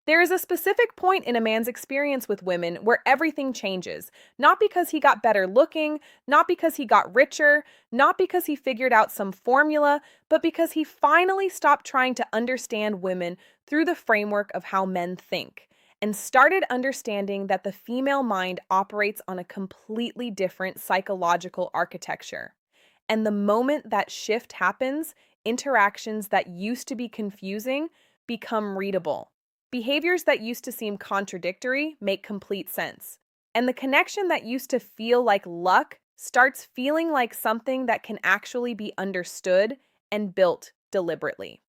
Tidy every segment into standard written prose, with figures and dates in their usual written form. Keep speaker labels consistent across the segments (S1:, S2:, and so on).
S1: There is a specific point in a man's experience with women where everything changes, not because he got better looking, not because he got richer, not because he figured out some formula, but because he finally stopped trying to understand women through the framework of how men think, and started understanding that the female mind operates on a completely different psychological architecture. And the moment that shift happens, interactions that used to be confusing become readable. Behaviors that used to seem contradictory make complete sense. And the connection that used to feel like luck starts feeling like something that can actually be understood and built deliberately.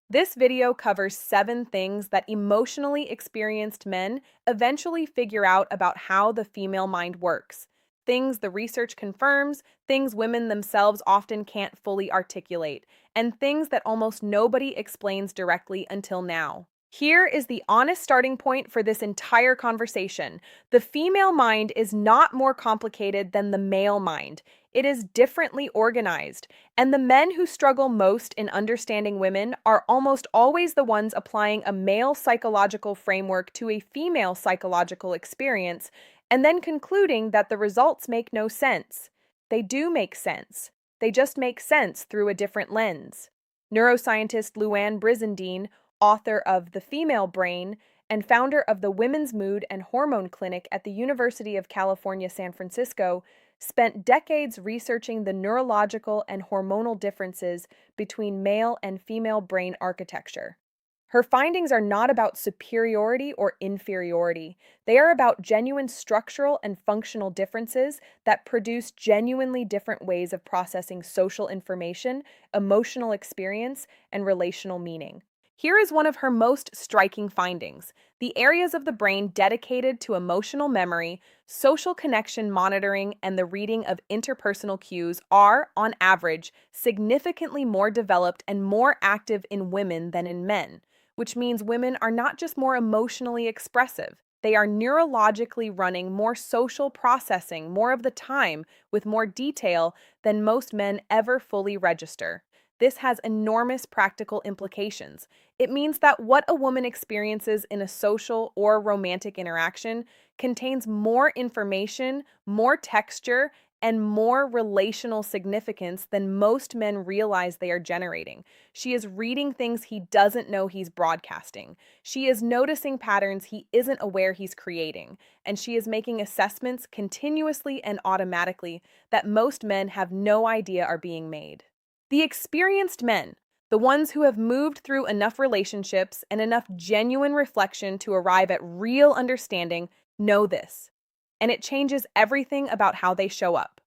S1: This video covers 7 things that emotionally experienced men eventually figure out about how the female mind works. Things the research confirms, things women themselves often can't fully articulate, and things that almost nobody explains directly until now. Here is the honest starting point for this entire conversation. The female mind is not more complicated than the male mind. It is differently organized, and the men who struggle most in understanding women are almost always the ones applying a male psychological framework to a female psychological experience, and then concluding that the results make no sense. They do make sense. They just make sense through a different lens. Neuroscientist Louann Brizendine, author of The Female Brain and founder of the Women's Mood and Hormone Clinic at the University of California, San Francisco, spent decades researching the neurological and hormonal differences between male and female brain architecture. Her findings are not about superiority or inferiority. They are about genuine structural and functional differences that produce genuinely different ways of processing social information, emotional experience, and relational meaning. Here is one of her most striking findings. The areas of the brain dedicated to emotional memory, social connection monitoring, and the reading of interpersonal cues are, on average, significantly more developed and more active in women than in men, which means women are not just more emotionally expressive. They are neurologically running more social processing more of the time with more detail than most men ever fully register. This has enormous practical implications. It means that what a woman experiences in a social or romantic interaction contains more information, more texture, and more relational significance than most men realize they are generating. She is reading things he doesn't know he's broadcasting. She is noticing patterns he isn't aware he's creating. And she is making assessments continuously and automatically that most men have no idea are being made. The experienced men, the ones who have moved through enough relationships and enough genuine reflection to arrive at real understanding, know this. And it changes everything about how they show up.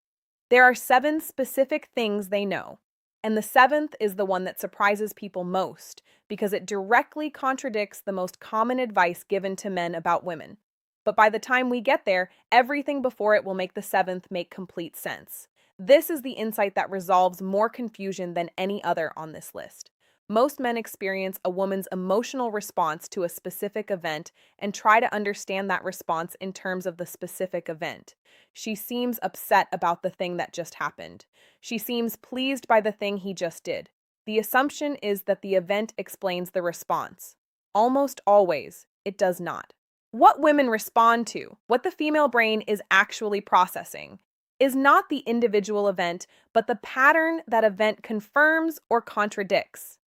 S1: There are 7 specific things they know. And the 7th is the one that surprises people most because it directly contradicts the most common advice given to men about women. But by the time we get there, everything before it will make the 7th make complete sense. This is the insight that resolves more confusion than any other on this list. Most men experience a woman's emotional response to a specific event and try to understand that response in terms of the specific event. She seems upset about the thing that just happened. She seems pleased by the thing he just did. The assumption is that the event explains the response. Almost always, it does not. What women respond to, what the female brain is actually processing, is not the individual event, but the pattern that event confirms or contradicts.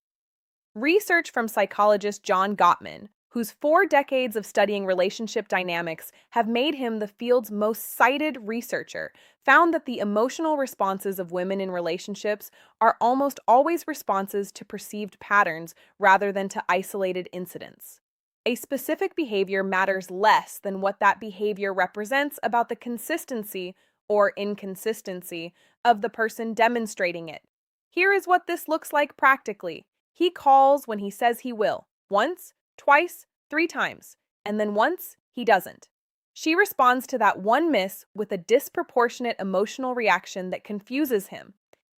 S1: Research from psychologist John Gottman, whose 4 decades of studying relationship dynamics have made him the field's most cited researcher, found that the emotional responses of women in relationships are almost always responses to perceived patterns rather than to isolated incidents. A specific behavior matters less than what that behavior represents about the consistency or inconsistency of the person demonstrating it. Here is what this looks like practically. He calls when he says he will, once, twice, 3 times, and then once he doesn't. She responds to that one miss with a disproportionate emotional reaction that confuses him.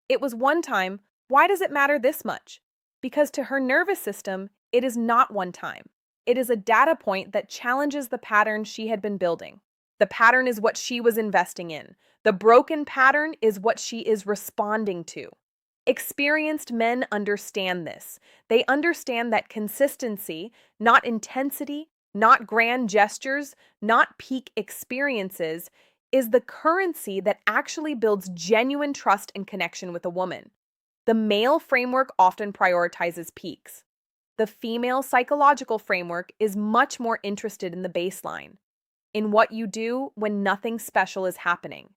S1: It was one time, why does it matter this much? Because to her nervous system, it is not one time. It is a data point that challenges the pattern she had been building. The pattern is what she was investing in. The broken pattern is what she is responding to. Experienced men understand this. They understand that consistency, not intensity, not grand gestures, not peak experiences, is the currency that actually builds genuine trust and connection with a woman. The male framework often prioritizes peaks. The female psychological framework is much more interested in the baseline, in what you do when nothing special is happening,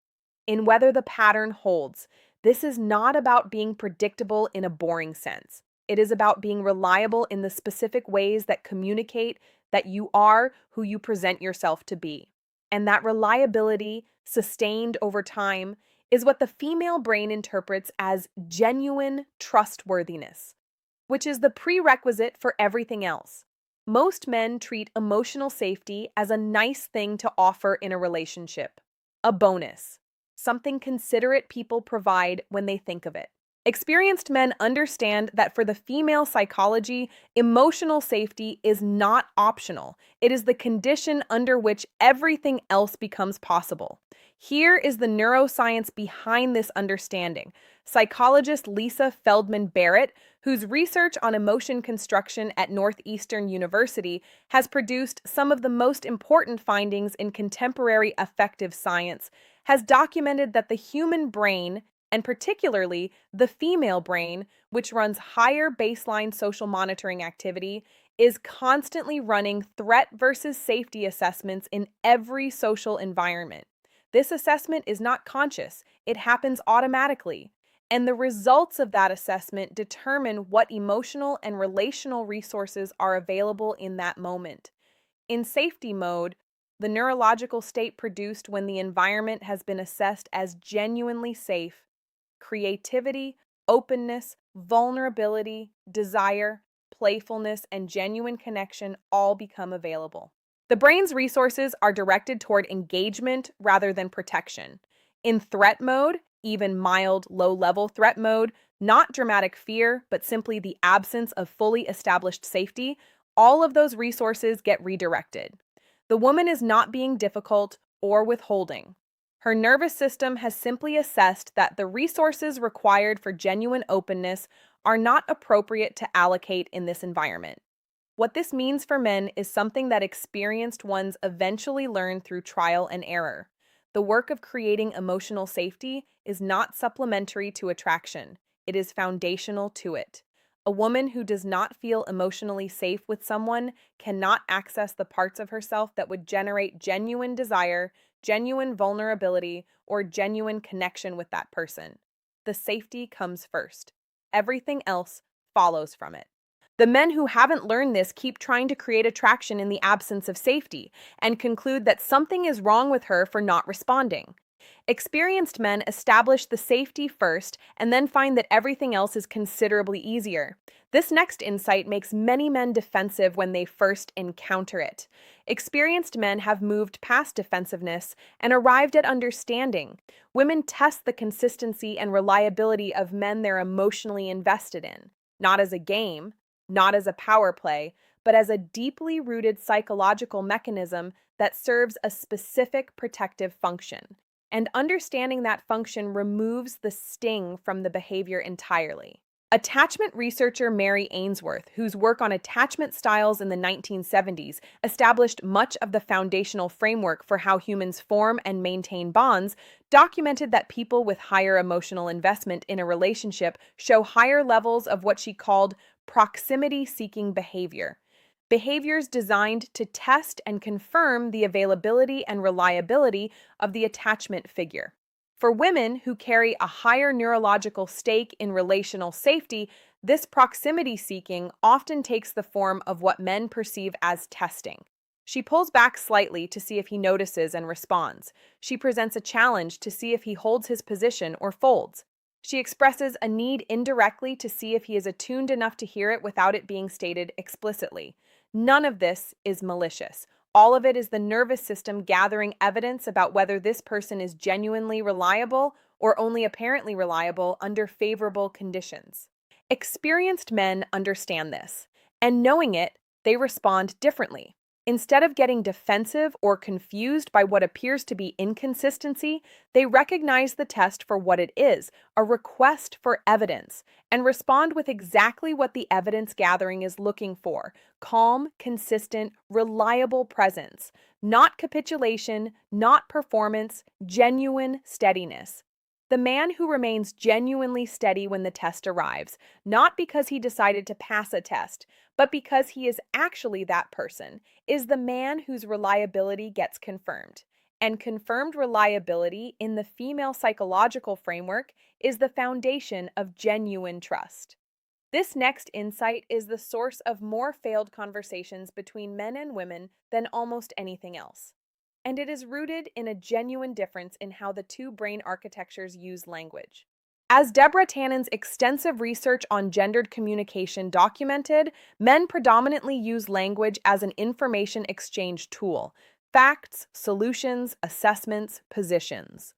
S1: in whether the pattern holds. This is not about being predictable in a boring sense. It is about being reliable in the specific ways that communicate that you are who you present yourself to be. And that reliability, sustained over time, is what the female brain interprets as genuine trustworthiness, which is the prerequisite for everything else. Most men treat emotional safety as a nice thing to offer in a relationship, a bonus, something considerate people provide when they think of it. Experienced men understand that for the female psychology, emotional safety is not optional. It is the condition under which everything else becomes possible. Here is the neuroscience behind this understanding. Psychologist Lisa Feldman Barrett, whose research on emotion construction at Northeastern University has produced some of the most important findings in contemporary affective science, has documented that the human brain, and particularly the female brain, which runs higher baseline social monitoring activity, is constantly running threat versus safety assessments in every social environment. This assessment is not conscious, it happens automatically. And the results of that assessment determine what emotional and relational resources are available in that moment. In safety mode, the neurological state produced when the environment has been assessed as genuinely safe, creativity, openness, vulnerability, desire, playfulness, and genuine connection all become available. The brain's resources are directed toward engagement rather than protection. In threat mode, even mild, low-level threat mode, not dramatic fear, but simply the absence of fully established safety, all of those resources get redirected. The woman is not being difficult or withholding. Her nervous system has simply assessed that the resources required for genuine openness are not appropriate to allocate in this environment. What this means for men is something that experienced ones eventually learn through trial and error. The work of creating emotional safety is not supplementary to attraction, it is foundational to it. A woman who does not feel emotionally safe with someone cannot access the parts of herself that would generate genuine desire, genuine vulnerability, or genuine connection with that person. The safety comes first. Everything else follows from it. The men who haven't learned this keep trying to create attraction in the absence of safety and conclude that something is wrong with her for not responding. Experienced men establish the safety first and then find that everything else is considerably easier. This next insight makes many men defensive when they first encounter it. Experienced men have moved past defensiveness and arrived at understanding. Women test the consistency and reliability of men they're emotionally invested in, not as a game, not as a power play, but as a deeply rooted psychological mechanism that serves a specific protective function. And understanding that function removes the sting from the behavior entirely. Attachment researcher Mary Ainsworth, whose work on attachment styles in the 1970s established much of the foundational framework for how humans form and maintain bonds, documented that people with higher emotional investment in a relationship show higher levels of what she called proximity-seeking behavior. Behaviors designed to test and confirm the availability and reliability of the attachment figure. For women who carry a higher neurological stake in relational safety, this proximity seeking often takes the form of what men perceive as testing. She pulls back slightly to see if he notices and responds. She presents a challenge to see if he holds his position or folds. She expresses a need indirectly to see if he is attuned enough to hear it without it being stated explicitly. None of this is malicious. All of it is the nervous system gathering evidence about whether this person is genuinely reliable or only apparently reliable under favorable conditions. Experienced men understand this, and knowing it, they respond differently. Instead of getting defensive or confused by what appears to be inconsistency, they recognize the test for what it is, a request for evidence, and respond with exactly what the evidence gathering is looking for: calm, consistent, reliable presence. Not capitulation, not performance, genuine steadiness. The man who remains genuinely steady when the test arrives, not because he decided to pass a test, but because he is actually that person, is the man whose reliability gets confirmed. And confirmed reliability in the female psychological framework is the foundation of genuine trust. This next insight is the source of more failed conversations between men and women than almost anything else. And it is rooted in a genuine difference in how the two brain architectures use language. As Deborah Tannen's extensive research on gendered communication documented, men predominantly use language as an information exchange tool: facts, solutions, assessments, positions.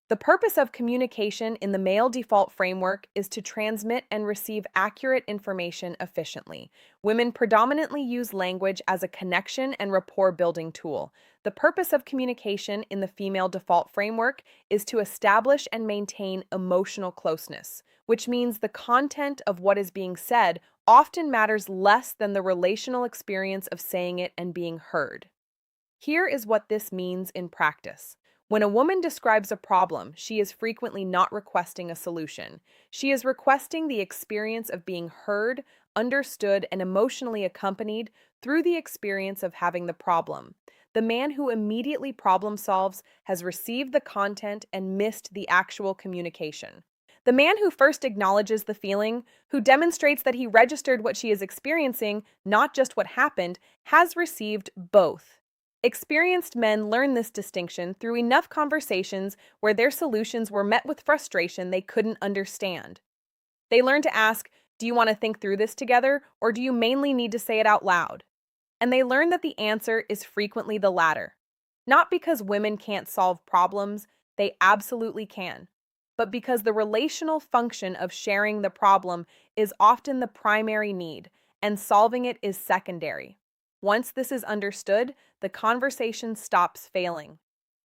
S1: The purpose of communication in the male default framework is to transmit and receive accurate information efficiently. Women predominantly use language as a connection and rapport building tool. The purpose of communication in the female default framework is to establish and maintain emotional closeness, which means the content of what is being said often matters less than the relational experience of saying it and being heard. Here is what this means in practice. When a woman describes a problem, she is frequently not requesting a solution. She is requesting the experience of being heard, understood, and emotionally accompanied through the experience of having the problem. The man who immediately problem solves has received the content and missed the actual communication. The man who first acknowledges the feeling, who demonstrates that he registered what she is experiencing, not just what happened, has received both. Experienced men learn this distinction through enough conversations where their solutions were met with frustration they couldn't understand. They learn to ask, "Do you want to think through this together, or do you mainly need to say it out loud?" And they learn that the answer is frequently the latter. Not because women can't solve problems, they absolutely can, but because the relational function of sharing the problem is often the primary need, and solving it is secondary. Once this is understood, the conversation stops failing.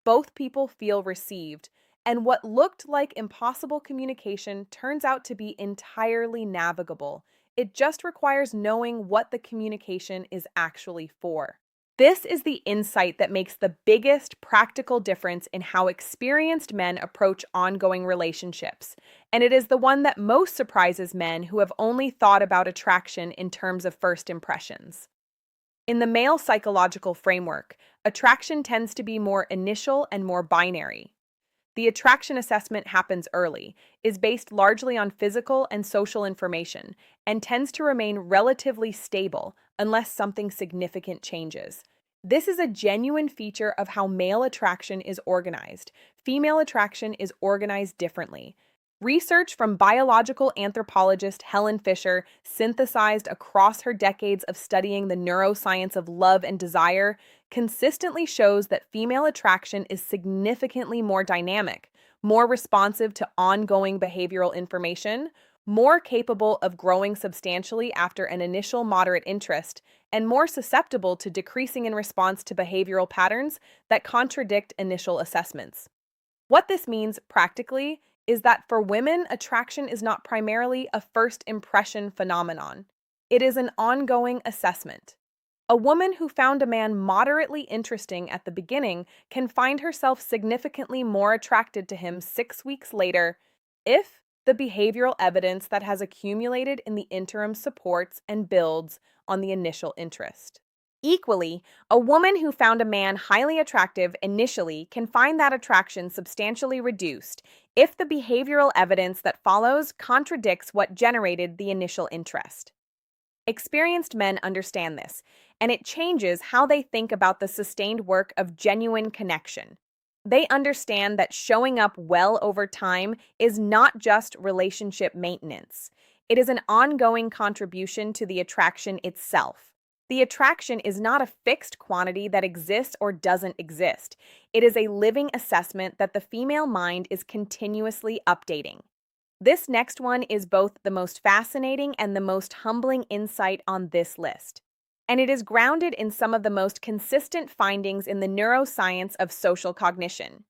S1: Both people feel received, and what looked like impossible communication turns out to be entirely navigable. It just requires knowing what the communication is actually for. This is the insight that makes the biggest practical difference in how experienced men approach ongoing relationships, and it is the one that most surprises men who have only thought about attraction in terms of first impressions. In the male psychological framework, attraction tends to be more initial and more binary. The attraction assessment happens early, is based largely on physical and social information, and tends to remain relatively stable unless something significant changes. This is a genuine feature of how male attraction is organized. Female attraction is organized differently. Research from biological anthropologist Helen Fisher, synthesized across her decades of studying the neuroscience of love and desire, consistently shows that female attraction is significantly more dynamic, more responsive to ongoing behavioral information, more capable of growing substantially after an initial moderate interest, and more susceptible to decreasing in response to behavioral patterns that contradict initial assessments. What this means practically is that for women, attraction is not primarily a first impression phenomenon. It is an ongoing assessment. A woman who found a man moderately interesting at the beginning can find herself significantly more attracted to him 6 weeks later if the behavioral evidence that has accumulated in the interim supports and builds on the initial interest. Equally, a woman who found a man highly attractive initially can find that attraction substantially reduced if the behavioral evidence that follows contradicts what generated the initial interest. Experienced men understand this, and it changes how they think about the sustained work of genuine connection. They understand that showing up well over time is not just relationship maintenance. It is an ongoing contribution to the attraction itself. The attraction is not a fixed quantity that exists or doesn't exist. It is a living assessment that the female mind is continuously updating. This next one is both the most fascinating and the most humbling insight on this list. and it is grounded in some of the most consistent findings in the neuroscience of social cognition.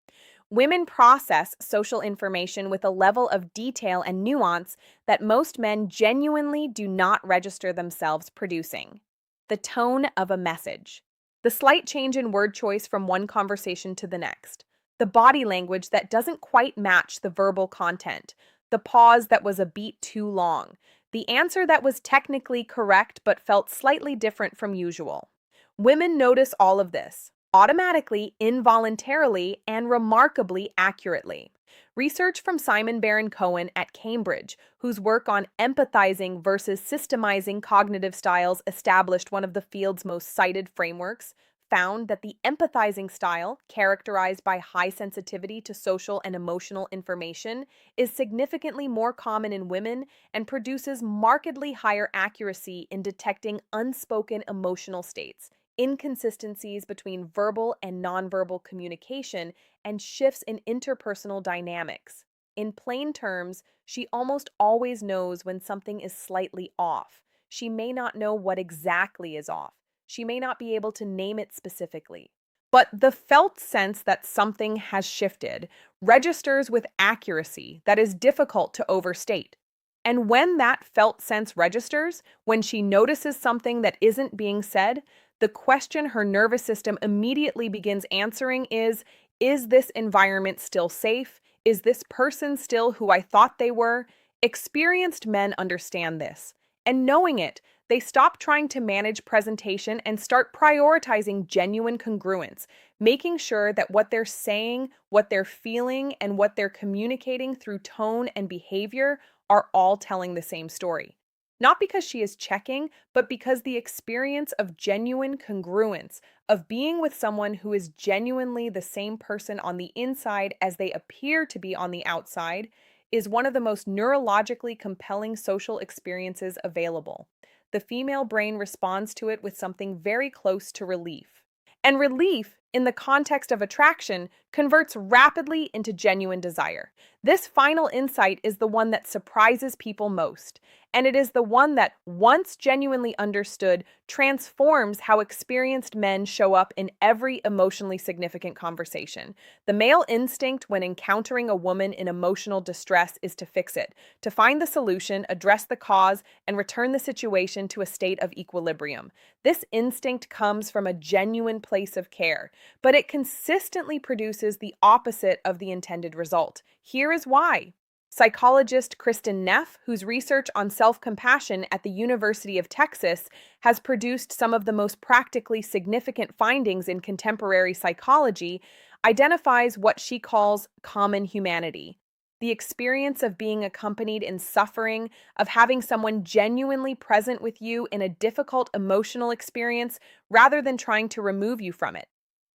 S1: Women process social information with a level of detail and nuance that most men genuinely do not register themselves producing. The tone of a message. The slight change in word choice from one conversation to the next. The body language that doesn't quite match the verbal content. The pause that was a beat too long. The answer that was technically correct but felt slightly different from usual. Women notice all of this automatically, involuntarily, and remarkably accurately. Research from Simon Baron-Cohen at Cambridge, whose work on empathizing versus systemizing cognitive styles established one of the field's most cited frameworks, found that the empathizing style, characterized by high sensitivity to social and emotional information, is significantly more common in women and produces markedly higher accuracy in detecting unspoken emotional states, inconsistencies between verbal and nonverbal communication, and shifts in interpersonal dynamics. In plain terms, she almost always knows when something is slightly off. She may not know what exactly is off. She may not be able to name it specifically. But the felt sense that something has shifted registers with accuracy that is difficult to overstate. And when that felt sense registers, when she notices something that isn't being said, the question her nervous system immediately begins answering is this environment still safe? Is this person still who I thought they were? Experienced men understand this. And knowing it, they stop trying to manage presentation and start prioritizing genuine congruence, making sure that what they're saying, what they're feeling, and what they're communicating through tone and behavior are all telling the same story. Not because she is checking, but because the experience of genuine congruence, of being with someone who is genuinely the same person on the inside as they appear to be on the outside, is one of the most neurologically compelling social experiences available. The female brain responds to it with something very close to relief. And relief, in the context of attraction, converts rapidly into genuine desire. This final insight is the one that surprises people most, and it is the one that, once genuinely understood, transforms how experienced men show up in every emotionally significant conversation. The male instinct when encountering a woman in emotional distress is to fix it, to find the solution, address the cause, and return the situation to a state of equilibrium. This instinct comes from a genuine place of care, but it consistently produces the opposite of the intended result. Here is why. Psychologist Kristen Neff, whose research on self-compassion at the University of Texas has produced some of the most practically significant findings in contemporary psychology, identifies what she calls common humanity. The experience of being accompanied in suffering, of having someone genuinely present with you in a difficult emotional experience rather than trying to remove you from it,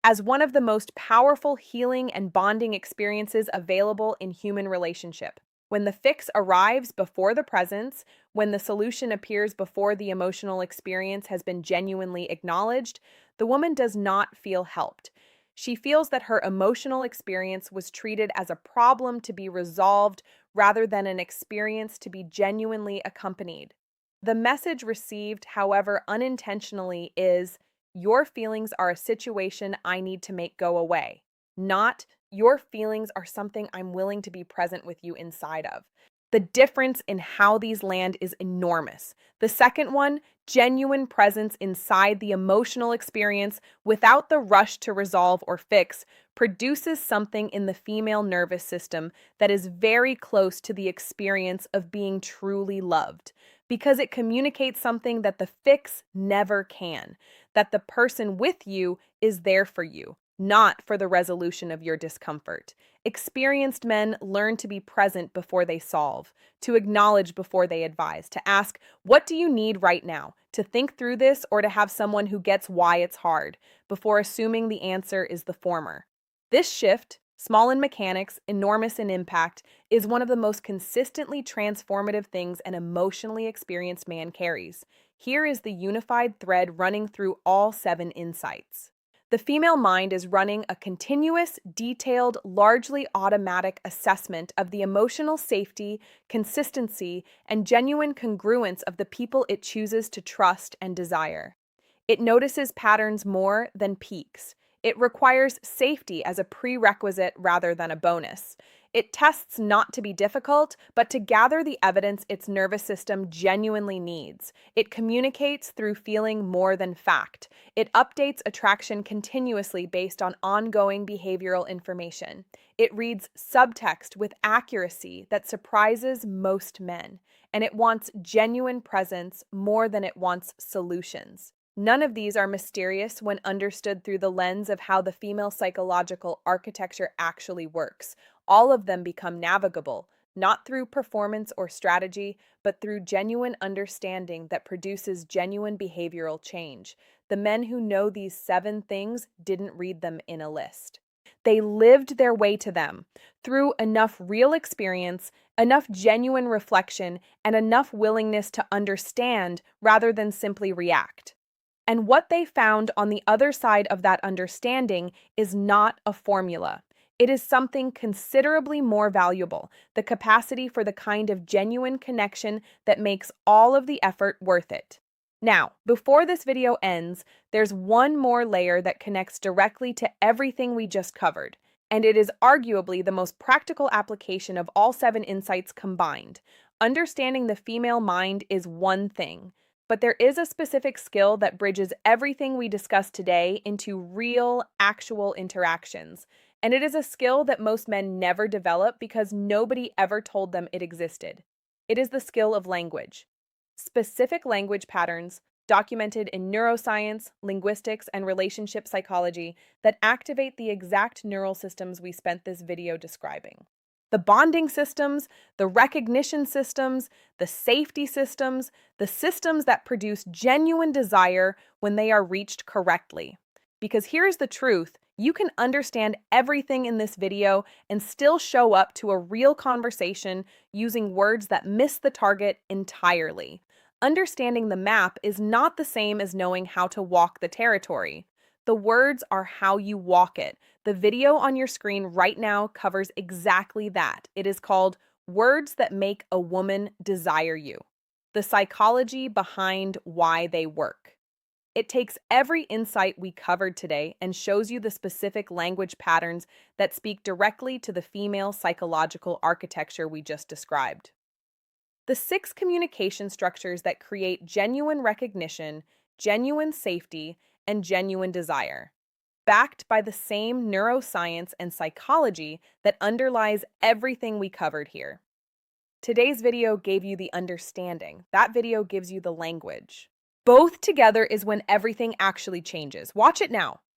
S1: as one of the most powerful healing and bonding experiences available in human relationship. When the fix arrives before the presence, when the solution appears before the emotional experience has been genuinely acknowledged, the woman does not feel helped. She feels that her emotional experience was treated as a problem to be resolved rather than an experience to be genuinely accompanied. The message received, however unintentionally, is, "Your feelings are a situation I need to make go away," not "Your feelings are something I'm willing to be present with you inside of." The difference in how these land is enormous. The second one, genuine presence inside the emotional experience without the rush to resolve or fix, produces something in the female nervous system that is very close to the experience of being truly loved, because it communicates something that the fix never can, that the person with you is there for you, not for the resolution of your discomfort. Experienced men learn to be present before they solve, to acknowledge before they advise, to ask, "What do you need right now?" To think through this or to have someone who gets why it's hard, before assuming the answer is the former. This shift, small in mechanics, enormous in impact, is one of the most consistently transformative things an emotionally experienced man carries. Here is the unified thread running through all 7 insights. The female mind is running a continuous, detailed, largely automatic assessment of the emotional safety, consistency, and genuine congruence of the people it chooses to trust and desire. It notices patterns more than peaks. It requires safety as a prerequisite rather than a bonus. It tests not to be difficult, but to gather the evidence its nervous system genuinely needs. It communicates through feeling more than fact. It updates attraction continuously based on ongoing behavioral information. It reads subtext with accuracy that surprises most men. And it wants genuine presence more than it wants solutions. None of these are mysterious when understood through the lens of how the female psychological architecture actually works. All of them become navigable, not through performance or strategy, but through genuine understanding that produces genuine behavioral change. The men who know these 7 things didn't read them in a list. They lived their way to them through enough real experience, enough genuine reflection, and enough willingness to understand rather than simply react. And what they found on the other side of that understanding is not a formula. It is something considerably more valuable, the capacity for the kind of genuine connection that makes all of the effort worth it. Now, before this video ends, there's one more layer that connects directly to everything we just covered, and it is arguably the most practical application of all 7 insights combined. Understanding the female mind is one thing, but there is a specific skill that bridges everything we discussed today into real, actual interactions. And it is a skill that most men never develop because nobody ever told them it existed. It is the skill of language. Specific language patterns documented in neuroscience, linguistics, and relationship psychology that activate the exact neural systems we spent this video describing. The bonding systems, the recognition systems, the safety systems, the systems that produce genuine desire when they are reached correctly. Because here's the truth, you can understand everything in this video and still show up to a real conversation using words that miss the target entirely. Understanding the map is not the same as knowing how to walk the territory. The words are how you walk it. The video on your screen right now covers exactly that. It is called Words That Make a Woman Desire You, the psychology behind why they work. It takes every insight we covered today and shows you the specific language patterns that speak directly to the female psychological architecture we just described. The 6 communication structures that create genuine recognition, genuine safety, and genuine desire, backed by the same neuroscience and psychology that underlies everything we covered here. Today's video gave you the understanding. That video gives you the language. Both together is when everything actually changes. Watch it now.